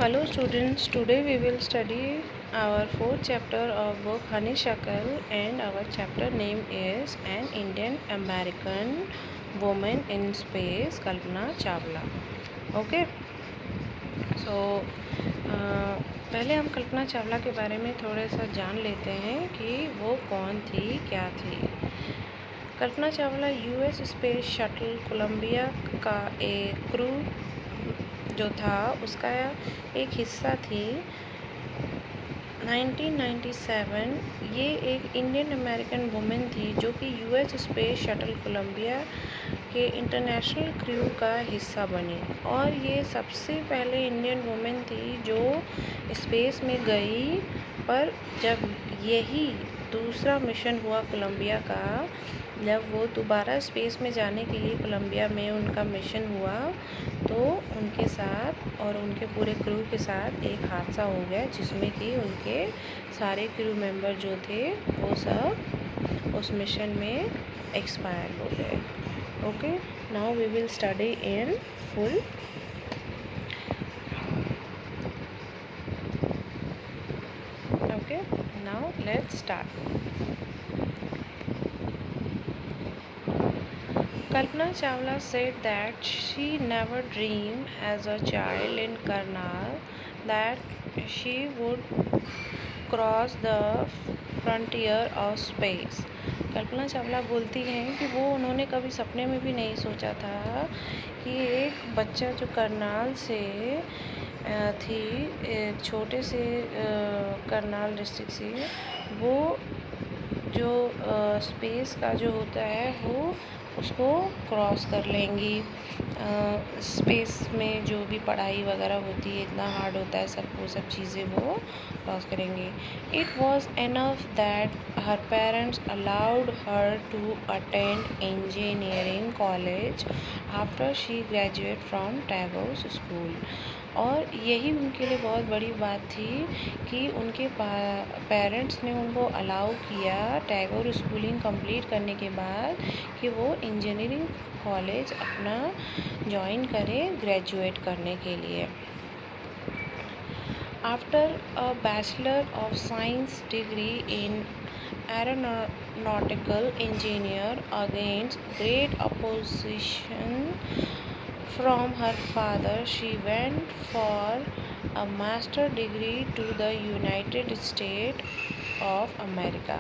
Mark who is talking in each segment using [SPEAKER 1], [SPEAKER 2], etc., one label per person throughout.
[SPEAKER 1] Hello students, today we will study our fourth chapter of book Honeysuckle, and our chapter name is An Indian American Woman in Space, Kalpana Chawla. Okay, so पहले हम कल्पना चावला के बारे में थोड़ा सा जान लेते हैं कि वो कौन थी, क्या थी। Kalpana Chawla US space shuttle Columbia का एक क्रू जो था उसका एक हिस्सा थी। 1997 ये एक इंडियन अमेरिकन वुमेन थी जो कि यूएस स्पेस शटल कोलंबिया के इंटरनेशनल क्रू का हिस्सा बनी, और ये सबसे पहले इंडियन वुमेन थी जो स्पेस में गई। पर जब यही दूसरा मिशन हुआ कोलंबिया का, जब वो दोबारा स्पेस में जाने के लिए कोलंबिया में उनका मिशन हुआ, तो उनके साथ और उनके पूरे क्रू के साथ एक हादसा हो गया जिसमें कि उनके सारे क्रू मेंबर जो थे वो सब उस मिशन में एक्सपायर हो गए। Okay, now we will study in full. Okay, now let's start. Kalpana Chawla said that she never dreamed as a child in Karnal that she would cross the frontier of space. Kalpana Chawla बोलती हैं कि वो उन्होंने कभी सपने में भी नहीं सोचा था कि एक बच्चा जो करनाल से थी, एक छोटे से करनाल डिस्ट्रिक्ट से, वो जो स्पेस का जो होता है वो उसको क्रॉस कर लेंगी। स्पेस में जो भी पढ़ाई वगैरह होती है, इतना हार्ड होता है सब, वो सब चीज़ें वो क्रॉस करेंगी। It was enough that her parents allowed her to attend engineering college after she graduate from Tagore school. और यही उनके लिए बहुत बड़ी बात थी कि उनके पेरेंट्स ने उनको अलाउ किया टैगोर स्कूलिंग कंप्लीट करने के बाद कि वो इंजीनियरिंग कॉलेज अपना ज्वाइन करें ग्रेजुएट करने के लिए। After a bachelor of science degree in aeronautical engineer against great opposition from her father, she went for a master degree to the United States of America.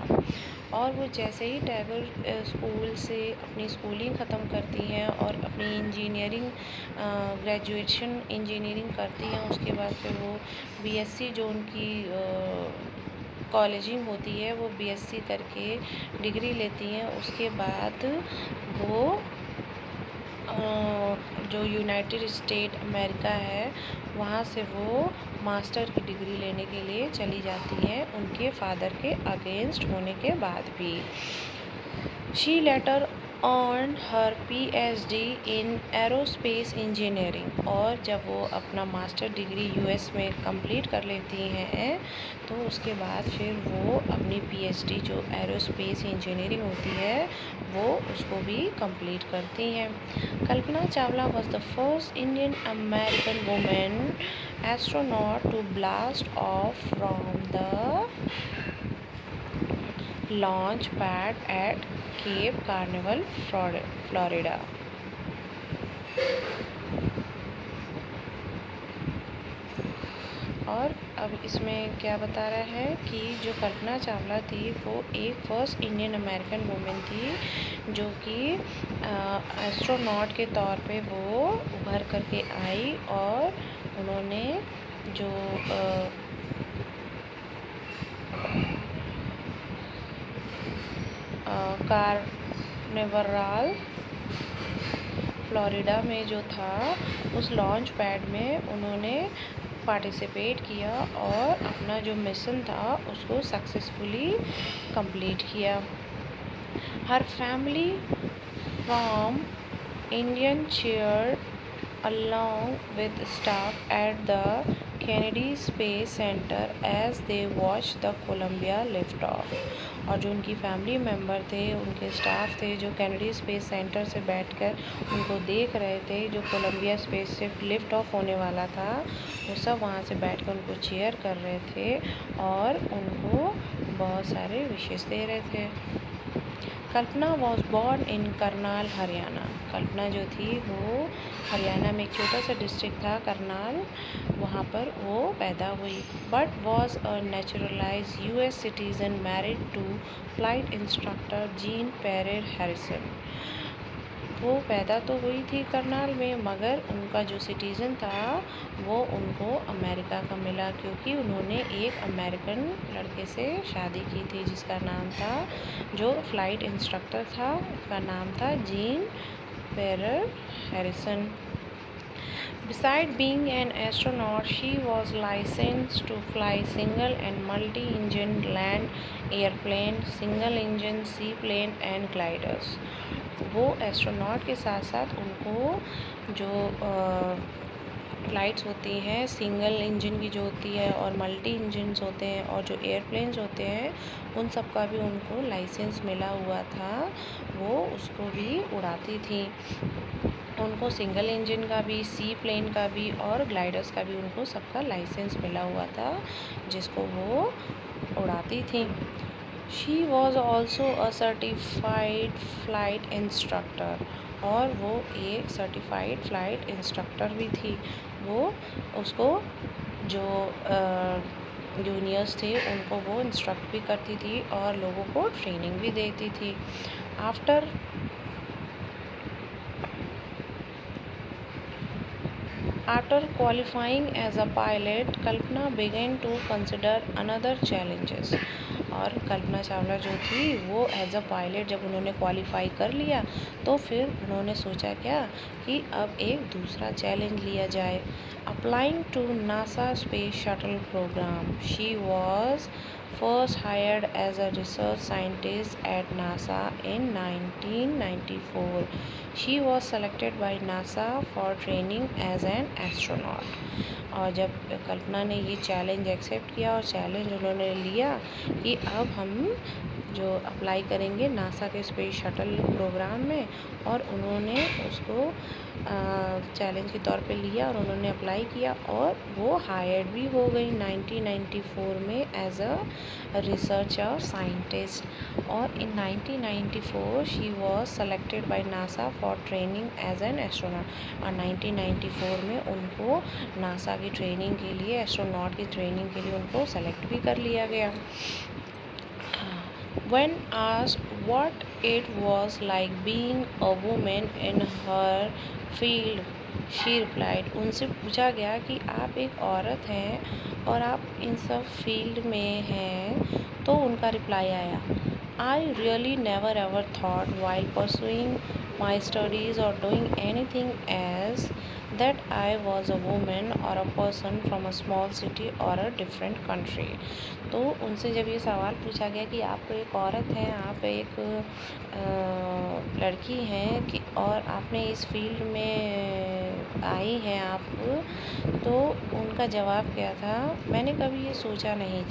[SPEAKER 1] और वो जैसे ही Tagore school से अपनी स्कूलिंग ख़त्म करती हैं और अपनी इंजीनियरिंग ग्रेजुएशन इंजीनियरिंग करती हैं, उसके बाद फिर वो बीएससी जो उनकी कॉलेजिंग होती है वो बीएससी करके डिग्री लेती हैं। उसके बाद वो जो यूनाइटेड स्टेट अमेरिका है वहाँ से वो मास्टर की डिग्री लेने के लिए चली जाती हैं, उनके फादर के अगेंस्ट होने के बाद भी। She later earn her PhD in aerospace engineering. और जब वो अपना मास्टर डिग्री यूएस में कंप्लीट कर लेती हैं तो उसके बाद फिर वो अपनी पीएचडी जो एरोस्पेस इंजीनियरिंग होती है वो उसको भी कंप्लीट करती हैं। Kalpana Chawla was the first Indian American women astronaut to blast off from the launch pad at Cape Carnival Florida. और अब इसमें क्या बता रहा है कि जो कल्पना चावला थी वो एक फर्स्ट इंडियन अमेरिकन वुमेन थी जो कि एस्ट्रोनॉट के तौर पे वो उभर करके आई, और उन्होंने जो कार्निवल फ्लोरिडा में जो था उस लॉन्च पैड में उन्होंने पार्टिसिपेट किया और अपना जो मिशन था उसको सक्सेसफुली कंप्लीट किया। हर family from Indian chair along with staff at the Kennedy Space Center as they watched the Columbia lift off. और जो उनकी फैमिली मेम्बर थे, उनके स्टाफ थे, जो कैनेडी स्पेस सेंटर से बैठकर उनको देख रहे थे, जो कोलंबिया स्पेसशिप लिफ्ट ऑफ होने वाला था, वो सब वहाँ से बैठकर उनको चीयर कर रहे थे और उनको बहुत सारे विशेष दे रहे थे। Kalpana was born in Karnal, Haryana. Kalpana जो थी वो हरियाणा में एक छोटा सा डिस्ट्रिक्ट था करनाल, वहाँ पर वो पैदा हुई। But was a naturalize US citizen married to flight instructor Jean Pierre Harrison. वो पैदा तो हुई थी करनाल में, मगर उनका जो सिटीज़न था वो उनको अमेरिका का मिला, क्योंकि उन्होंने एक अमेरिकन लड़के से शादी की थी जिसका नाम था, जो फ्लाइट इंस्ट्रक्टर था, उसका नाम था gene Pierre Harrison. Besides being an astronaut, she was licensed to fly single and multi-engine land airplane, single-engine seaplane and gliders. वो एस्ट्रोनॉट के साथ साथ उनको जो फ्लाइट्स होती हैं सिंगल इंजन की जो होती है और मल्टी इंजन्स होते हैं और जो एयरप्लेन्स होते हैं, उन सब का भी उनको लाइसेंस मिला हुआ था, वो उसको भी उड़ाती थी। उनको सिंगल इंजन का भी, सी प्लेन का भी और ग्लाइडर्स का भी उनको सबका लाइसेंस मिला हुआ था, जिसको वो उड़ाती थी। She was also a certified flight instructor, और वो एक सर्टिफाइड फ्लाइट इंस्ट्रक्टर भी थी। वो उसको जो जूनियर्स थे उनको वो इंस्ट्रक्ट भी करती थी और लोगों को ट्रेनिंग भी देती थी। After qualifying as a pilot, Kalpana began to consider another challenges. और कल्पना चावला जो थी वो एज अ पायलट जब उन्होंने क्वालिफाई कर लिया तो फिर उन्होंने सोचा क्या कि अब एक दूसरा चैलेंज लिया जाए। Applying to NASA space shuttle program, she was first hired as a research scientist at NASA in 1994. She was selected by NASA for training as an astronaut. और जब कल्पना ने ये चैलेंज एक्सेप्ट किया और चैलेंज उन्होंने लिया कि अब हम जो अप्लाई करेंगे नासा के स्पेस शटल प्रोग्राम में, और उन्होंने उसको चैलेंज के तौर पे लिया और उन्होंने अप्लाई किया और वो हायर्ड भी हो गई 1994 में एज अ रिसर्चर साइंटिस्ट। और in 1994 she was selected by NASA for training as an astronaut. और 1994 में उनको नासा की ट्रेनिंग के लिए, एस्ट्रोनॉट की ट्रेनिंग के लिए उनको सेलेक्ट भी कर लिया गया। When asked what it was like being a woman in her field, she replied, उनसे पूछा गया कि आप एक औरत हैं और आप इन सब फील्ड में हैं, तो उनका रिप्लाई आया, I really never ever thought while pursuing my studies or doing anything else that I was a woman or a person from a small city or a different country. तो उनसे जब ये सवाल पूछा गया कि आप एक औरत हैं, आप एक लड़की हैं कि और आपने इस फील्ड में आई हैं आप, तो उनका जवाब क्या था, मैंने कभी ये सोचा नहीं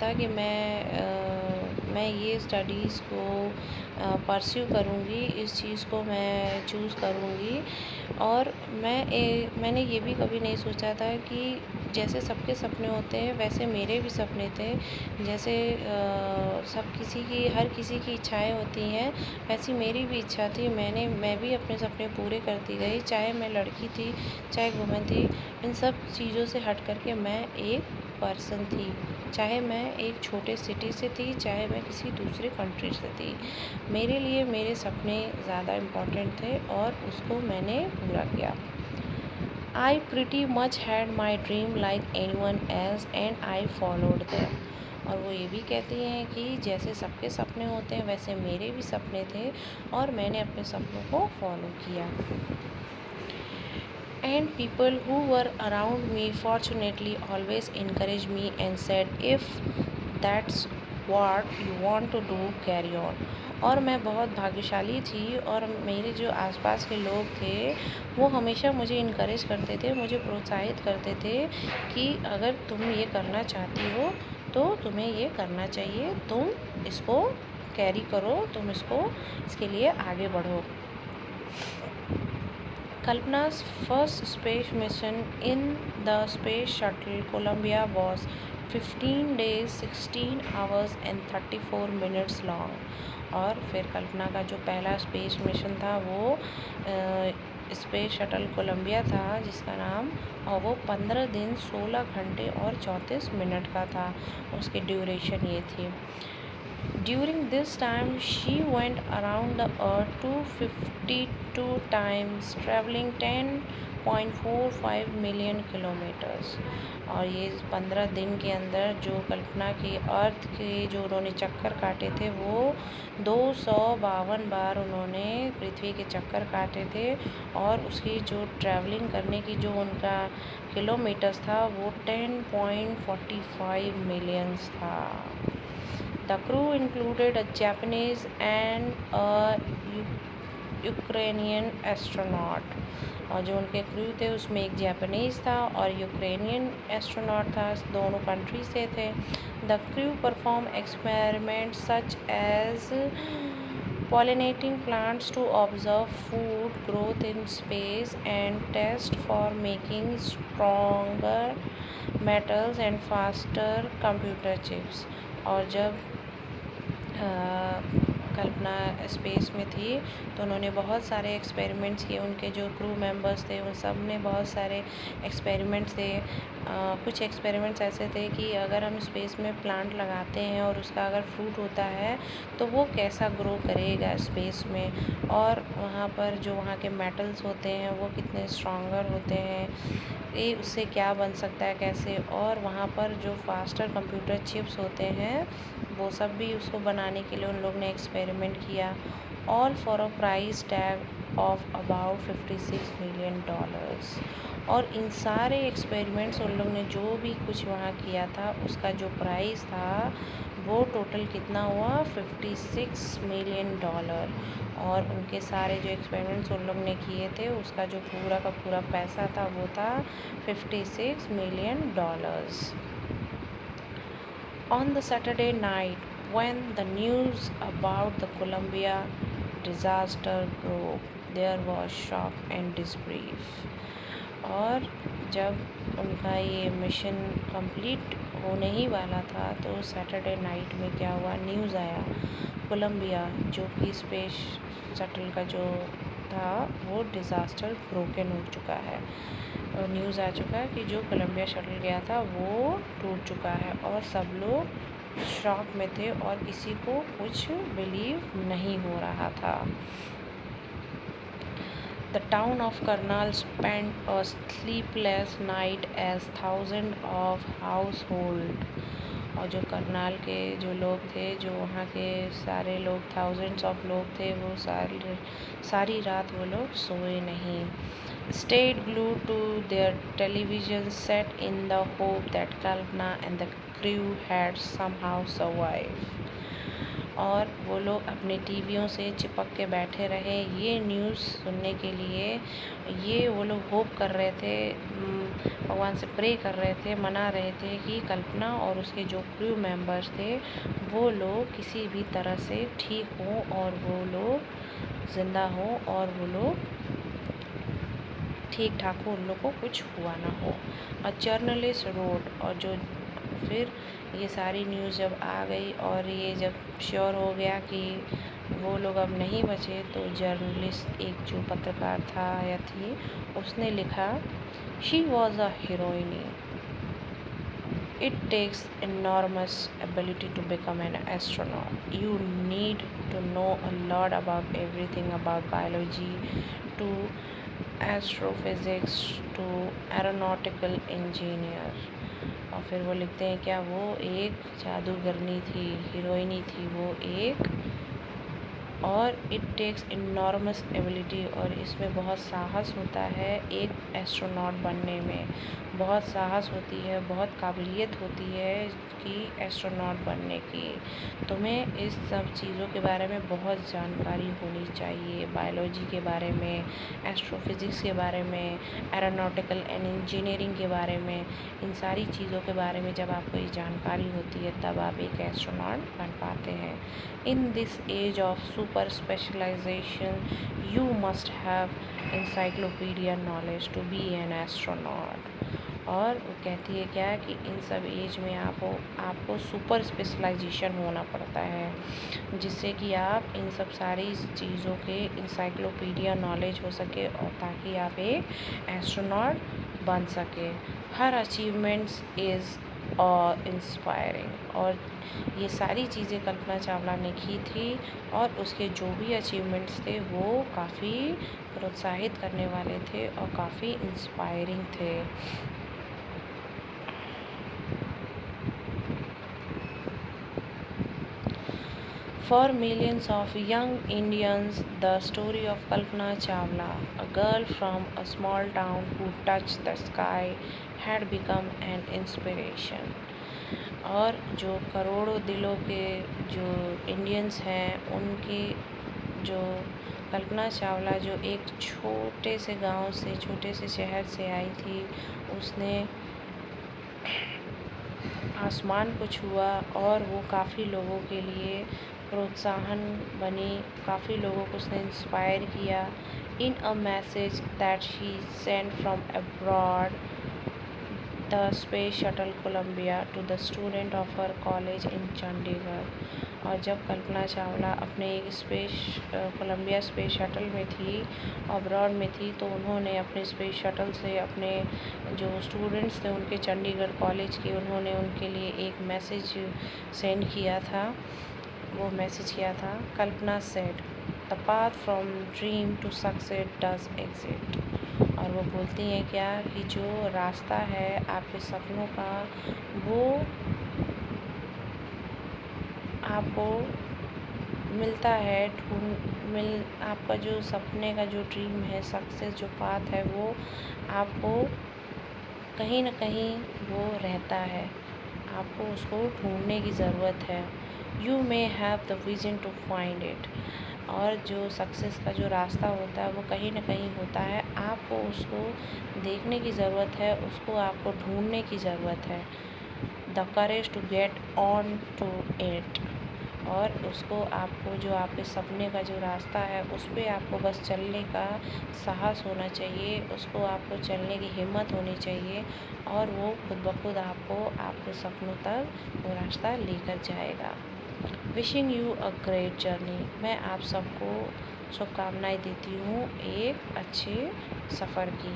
[SPEAKER 1] था कि मैं ये स्टडीज़ को परस्यू करूँगी, इस चीज़ को मैं चूज़ करूँगी। और मैंने ये भी कभी नहीं सोचा था कि जैसे सबके सपने होते हैं वैसे मेरे भी सपने थे, जैसे हर किसी की इच्छाएं होती हैं, वैसी मेरी भी इच्छा थी। मैं भी अपने सपने पूरे करती गई, चाहे मैं लड़की थी, चाहे वुमेन थी। इन सब चीज़ों से हट करके मैं एक पर्सन थी, चाहे मैं एक छोटे सिटी से थी, चाहे मैं किसी दूसरे कंट्री से थी। मेरे लिए मेरे सपने ज़्यादा इम्पोर्टेंट थे और उसको मैंने पूरा किया। I pretty much had my dream like anyone else and I followed them. और वो ये भी कहती हैं कि जैसे सबके सपने होते हैं वैसे मेरे भी सपने थे और मैंने अपने सपनों को फॉलो किया। And people who were around me fortunately always encouraged me and said, if that's what you want to do, carry on. और मैं बहुत भाग्यशाली थी और मेरे जो आसपास के लोग थे वो हमेशा मुझे इनकरेज करते थे, मुझे प्रोत्साहित करते थे कि अगर तुम ये करना चाहती हो तो तुम्हें ये करना चाहिए, तुम इसको कैरी करो, तुम इसके लिए आगे बढ़ो. Kalpana's first space mission in the space shuttle Columbia was 15 days, 16 hours and 34 minutes long. और फिर कल्पना का जो पहला स्पेस मिशन था वो स्पेस शटल कोलंबिया था, जिसका नाम, और वो 15 दिन 16 घंटे और 34 मिनट का था. उसकी ड्यूरेशन ये थी. During this time, she went around the earth 252 times, traveling 10.45 million kilometers. और ये 15 दिन के अंदर जो कल्पना की अर्थ के जो उन्होंने चक्कर काटे थे वो 252 बार उन्होंने पृथ्वी के चक्कर काटे थे. और उसकी जो ट्रैवलिंग करने की जो उनका किलोमीटर्स था वो 10.45 मिलियंस था. The crew included a Japanese and a Ukrainian astronaut. और जो उनके क्रू थे उसमें एक जापानीज़ था और यूक्रेनियन एस्ट्रोनॉट था, दोनों कंट्री से थे. The crew performed experiments such as pollinating plants to observe food growth in space and test for making stronger metals and faster computer chips. और जब कल्पना स्पेस में थी तो उन्होंने बहुत सारे एक्सपेरिमेंट्स किए. उनके जो क्रू मेंबर्स थे उन सब ने बहुत सारे एक्सपेरिमेंट्स थे. कुछ एक्सपेरिमेंट्स ऐसे थे कि अगर हम स्पेस में प्लांट लगाते हैं और उसका अगर फ्रूट होता है तो वो कैसा ग्रो करेगा स्पेस में, और वहाँ पर जो वहाँ के मेटल्स होते हैं वो कितने स्ट्रॉन्गर होते हैं, ये उससे क्या बन सकता है कैसे, और वहाँ पर जो फास्टर कंप्यूटर चिप्स होते हैं वो सब भी उसको बनाने के लिए उन लोग ने एक्सपेरिमेंट किया. All for a price tag of about $56 million. और इन सारे एक्सपेरिमेंट्स उन लोग ने जो भी कुछ वहाँ किया था उसका जो प्राइस था वो टोटल कितना हुआ, $56 मिलियन. और उनके सारे जो एक्सपेरिमेंट्स उन लोग ने किए थे उसका जो पूरा का पूरा पैसा था वो था $56 million. On the Saturday night, when the news about the Columbia disaster broke, there was shock and disbelief. और जब उनका ये मिशन कंप्लीट होने ही वाला था तो सैटरडे नाइट में क्या हुआ, न्यूज़ आया कोलंबिया जो कि स्पेस शटल का जो था वो डिज़ास्टर ब्रोकन हो चुका है. और न्यूज़ आ चुका है कि जो कोलंबिया शटल गया था वो टूट चुका है. और सब लोग शॉक में थे और किसी को कुछ बिलीव नहीं हो रहा था. The town of Karnal spent a sleepless night as thousands of household. और जो करनाल के जो लोग थे, जो वहाँ के सारे लोग, थाउजेंड्स ऑफ लोग थे, वो सारी रात वो लोग सोए नहीं. Stayed glued to their television set in the hope that Kalpana and the crew had somehow survived. और वो लोग अपने टीवियों से चिपक के बैठे रहे ये न्यूज़ सुनने के लिए. ये वो लोग होप कर रहे थे, भगवान से प्रे कर रहे थे, मना रहे थे कि कल्पना और उसके जो क्रू मेंबर्स थे वो लोग किसी भी तरह से ठीक हों और वो लोग ज़िंदा हों और वो लोग ठीक ठाक हो, उन लोग को कुछ हुआ ना हो. A journalist road. और जो फिर ये सारी न्यूज़ जब आ गई और ये जब श्योर हो गया कि वो लोग अब नहीं बचे तो जर्नलिस्ट, एक जो पत्रकार था या थी, उसने लिखा, she was a heroine. It takes enormous ability to become an astronaut. You need to know a lot about everything, about biology to astrophysics to aeronautical engineer. और फिर वो लिखते हैं क्या वो एक जादूगरनी थी, हीरोइनी थी, वो एक और इट टेक्स इनॉर्मस एबिलिटी, और इसमें बहुत साहस होता है एक एस्ट्रोनॉट बनने में, बहुत साहस होती है, बहुत काबिलियत होती है कि एस्ट्रोनॉट बनने की। तुम्हें इस सब चीज़ों के बारे में बहुत जानकारी होनी चाहिए, बायोलॉजी के बारे में, एस्ट्रोफिज़िक्स के बारे में, एरोनॉटिकल एंड इंजीनियरिंग के बारे में। इन सारी चीज़ों के बारे में जब आपको ये जानकारी होती है तब आप एक एस्ट्रोनॉट बन पाते हैं। In this age of super specialization you must have encyclopedia knowledge to be an astronaut. और वो कहती है क्या कि इन सब एज में आपको सुपर स्पेशलाइजेशन होना पड़ता है, जिससे कि आप इन सब सारी चीज़ों के इंसाइक्लोपीडिया नॉलेज हो सके और ताकि आप एक एस्ट्रोनॉट बन सके। हर अचीवमेंट्स इज़ इंस्पायरिंग, और ये सारी चीज़ें कल्पना चावला ने की थी, और उसके जो भी अचीवमेंट्स थे वो काफ़ी प्रोत्साहित करने वाले थे और काफ़ी इंस्पायरिंग थे। For millions of young Indians, the story of Kalpana Chawla, a girl from a small town who touched the sky, had become an inspiration. और जो करोड़ों दिलों के जो इंडियंस हैं उनकी जो कल्पना चावला जो एक छोटे से गांव से, छोटे से शहर से आई थी, उसने आसमान को छुआ और वो काफ़ी लोगों के लिए प्रोत्साहन बनी, काफ़ी लोगों को उसने इंस्पायर किया। In a message that she send from abroad the space shuttle Columbia to the student of her college in Chandigarh. और जब कल्पना चावला अपने एक कोलंबिया स्पेस शटल में थी, अब्रॉड में थी, तो उन्होंने अपने स्पेस शटल से अपने जो स्टूडेंट्स थे उनके चंडीगढ़ कॉलेज के, उन्होंने उनके लिए एक मैसेज सेंड किया था। वो मैसेज किया था, Kalpana said the path from dream to success does exist. और वो बोलती हैं क्या कि जो रास्ता है आपके सपनों का, वो आपको मिलता है, आपका जो सपने का जो ड्रीम है, सक्सेस जो पाथ है, वो आपको कहीं ना कहीं वो रहता है, आपको उसको ढूंढने की ज़रूरत है। You may have the vision to find it. और जो सक्सेस का जो रास्ता होता है वो कहीं ना कहीं होता है, आपको उसको देखने की ज़रूरत है, उसको आपको ढूंढने की ज़रूरत है। The courage to get on to it. और उसको आपको जो आपके सपने का जो रास्ता है उस पर आपको बस चलने का साहस होना चाहिए, उसको आपको चलने की हिम्मत होनी चाहिए, और वो खुद ब खुद आपको आपके सपनों तक वो रास्ता लेकर जाएगा। Wishing you a great journey. मैं आप सबको शुभकामनाएं देती हूँ एक अच्छे सफ़र की।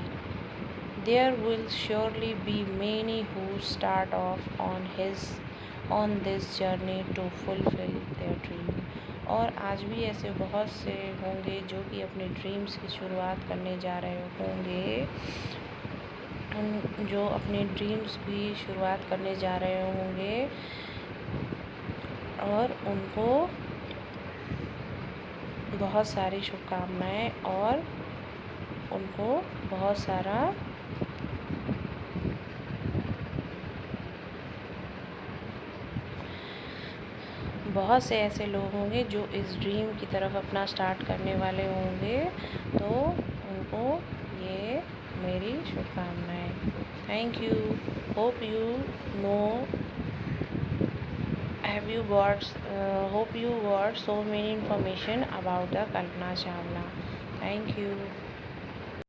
[SPEAKER 1] There will surely be many who start off on this journey to fulfil their dream. और आज भी ऐसे बहुत से होंगे जो कि अपने ड्रीम्स की शुरुआत करने जा रहे होंगे, जो अपने ड्रीम्स की शुरुआत करने जा रहे होंगे, और उनको बहुत सारी शुभकामनाएं और उनको बहुत से ऐसे लोग होंगे जो इस ड्रीम की तरफ अपना स्टार्ट करने वाले होंगे, तो उनको ये मेरी शुभकामनाएं। Thank you. Hope you know hope you got so many information about the Kalpana Chawla. Thank you.